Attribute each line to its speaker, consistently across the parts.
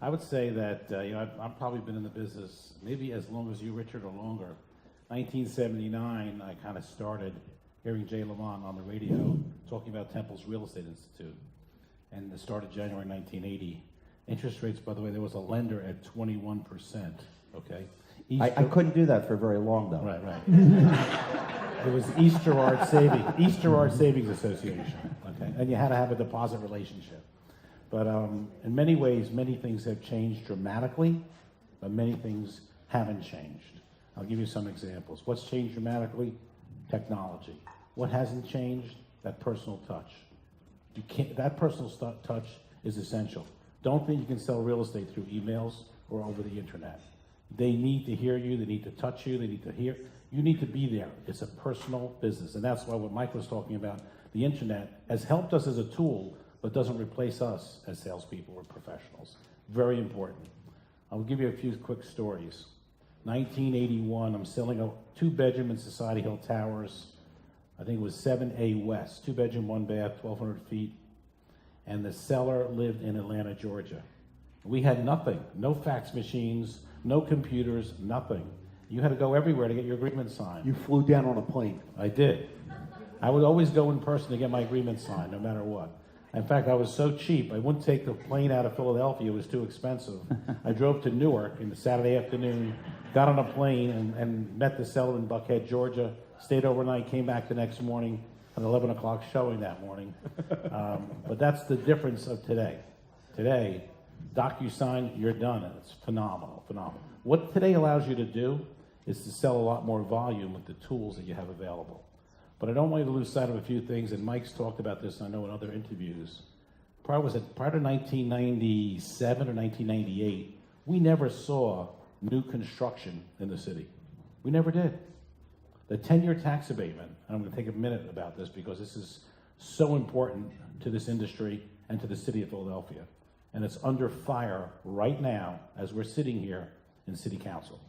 Speaker 1: I would say that, I've probably been in the business maybe as long as you, Richard, or longer. 1979, I kind of started hearing Jay Lamont on the radio talking about Temple's Real Estate Institute. And it started January 1980. Interest rates, by the way, there was a lender at 21%, okay?
Speaker 2: I couldn't do that for very long, though.
Speaker 1: Right. It was Easterard Savings Association, okay? And you had to have a deposit relationship. But in many ways, many things have changed dramatically, but many things haven't changed. I'll give you some examples. What's changed dramatically? Technology. What hasn't changed? That personal touch. That personal touch is essential. Don't think you can sell real estate through emails or over the internet. They need to hear you, they need to touch you, they need to hear. You need to be there. It's a personal business. And that's why what Mike was talking about, the internet has helped us as a tool, but doesn't replace us as salespeople or professionals. Very important. I'll give you a few quick stories. 1981, I'm selling a 2-bedroom in Society Hill Towers. I think it was 7A West, 2-bedroom, 1-bath, 1,200 feet. And the seller lived in Atlanta, Georgia. We had nothing, no fax machines, no computers, nothing. You had to go everywhere to get your agreement signed.
Speaker 2: You flew down on a plane.
Speaker 1: I did. I would always go in person to get my agreement signed, no matter what. In fact, I was so cheap, I wouldn't take the plane out of Philadelphia. It was too expensive. I drove to Newark in the Saturday afternoon, got on a plane, and met the seller in Buckhead, Georgia, stayed overnight, came back the next morning, an 11 o'clock showing that morning. But that's the difference of today. Today, DocuSign, you're done, and it's phenomenal, phenomenal. What today allows you to do is to sell a lot more volume with the tools that you have available. But I don't want you to lose sight of a few things, and Mike's talked about this, I know, in other interviews. Prior to 1997 or 1998, we never saw new construction in the city. We never did. The 10-year tax abatement, and I'm going to take a minute about this because this is so important to this industry and to the city of Philadelphia. And it's under fire right now as we're sitting here in City Council.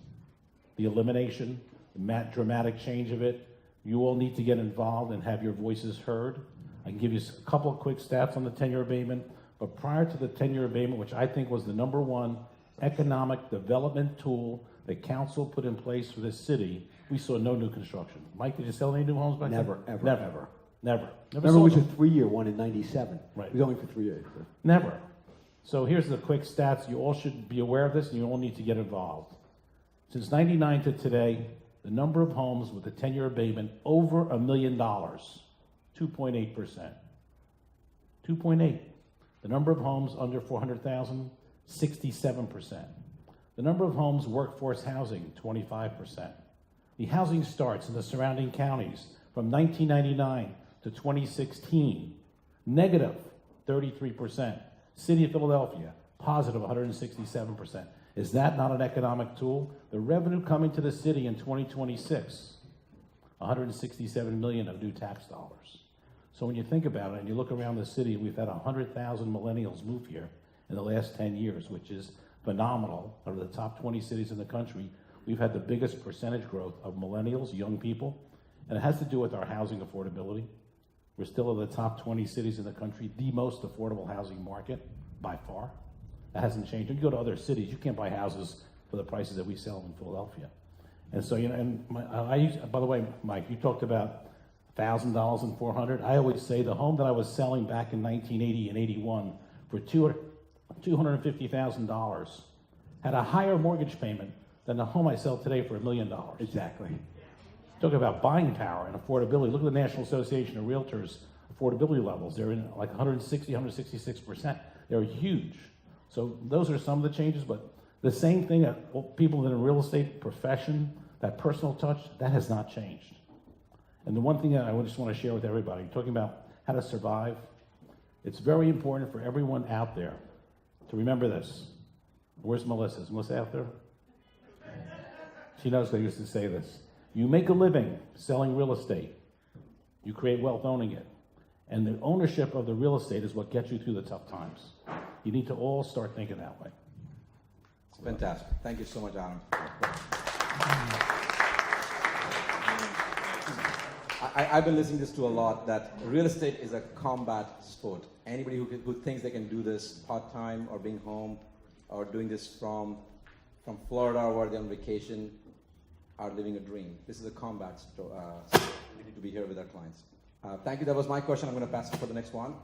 Speaker 1: The elimination, the dramatic change of it, you all need to get involved and have your voices heard. I can give you a couple of quick stats on the 10-year abatement, but prior to the 10-year abatement, which I think was the #1 economic development tool that council put in place for this city, we saw no new construction. Mike, did you sell any new homes back then? Never.
Speaker 2: Remember, it was a 3-year one in 97.
Speaker 1: Right.
Speaker 2: It was only for 3 years. So.
Speaker 1: Never. So here's the quick stats. You all should be aware of this, and you all need to get involved. Since 99 to today, the number of homes with a 10-year abatement over $1 million, 2.8%. 2.8. The number of homes under 400,000, 67%. The number of homes workforce housing, 25%. The housing starts in the surrounding counties from 1999 to 2016, negative 33%. City of Philadelphia, positive 167%. Is that not an economic tool? The revenue coming to the city in 2026, 167 million of new tax dollars. So when you think about it and you look around the city, we've had 100,000 millennials move here in the last 10 years, which is phenomenal. Out of the top 20 cities in the country, we've had the biggest percentage growth of millennials, young people, and it has to do with our housing affordability. We're still in the top 20 cities in the country, the most affordable housing market by far. That hasn't changed. If you go to other cities, you can't buy houses for the prices that we sell in Philadelphia. And so, by the way, Mike, you talked about $1,000 and $400. I always say the home that I was selling back in 1980 and 81 for $250,000 had a higher mortgage payment than the home I sell today for $1 million.
Speaker 2: Exactly.
Speaker 1: Talk about buying power and affordability. Look at the National Association of Realtors affordability levels. They're in like 160, 166%. They're huge. So those are some of the changes, but the same thing that people in the real estate profession, that personal touch, that has not changed. And the one thing that I just want to share with everybody, talking about how to survive, it's very important for everyone out there to remember this. Where's Melissa? Is Melissa out there? She knows I used to say this. You make a living selling real estate. You create wealth owning it. And the ownership of the real estate is what gets you through the tough times. You need to all start thinking that way.
Speaker 3: It's fantastic. Thank you so much, Adam. I've been listening to this a lot, that real estate is a combat sport. Anybody who thinks they can do this part-time or being home, are doing this from Florida, where they're on vacation, are living a dream. This is a combat story. We need to be here with our clients. Thank you. That was my question. I'm going to pass it for the next one.